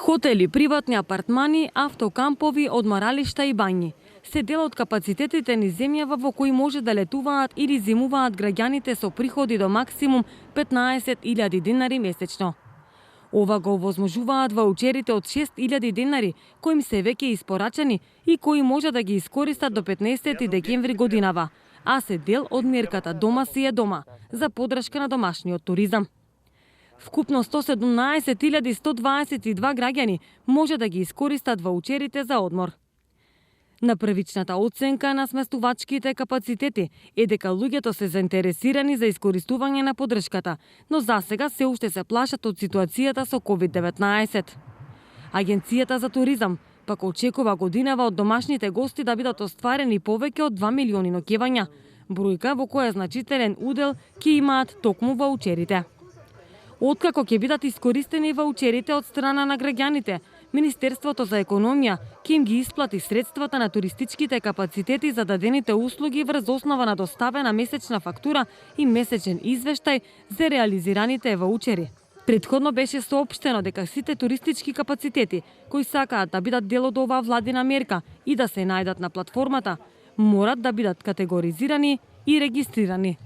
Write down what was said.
Хотели, приватни апартмани, автокампови, одморалишта и бањи се дел од капацитетите низ земјава во кои може да летуваат или зимуваат граѓаните со приходи до максимум 15.000 денари месечно. Ова го овозможуваат ваучерите од 6.000 денари, кои им се веќе испорачани и кои може да ги искористат до 15 декември годинава, а се дел од мерката Дома си е дома за поддршка на домашниот туризам. Вкупно 117.122 граѓани може да ги искористат ваучерите за одмор. На првичната оценка на сместувачките капацитети е дека луѓето се заинтересирани за искористување на поддршката, но засега се уште се плашат од ситуацијата со COVID-19. Агенцијата за туризам пак очекува годинава од домашните гости да бидат остварени повеќе од 2 милиони ноќевања, бројка во која значителен удел ќе имаат токму ваучерите. Откако ќе бидат искористени ваучерите од страна на граѓаните, Министерството за економија ќе им ги исплати средствата на туристичките капацитети за дадените услуги врз основа на доставена месечна фактура и месечен извештај за реализираните ваучери. Претходно беше соопштено дека сите туристички капацитети кои сакаат да бидат дел од оваа владина мерка и да се најдат на платформата, морат да бидат категоризирани и регистрирани.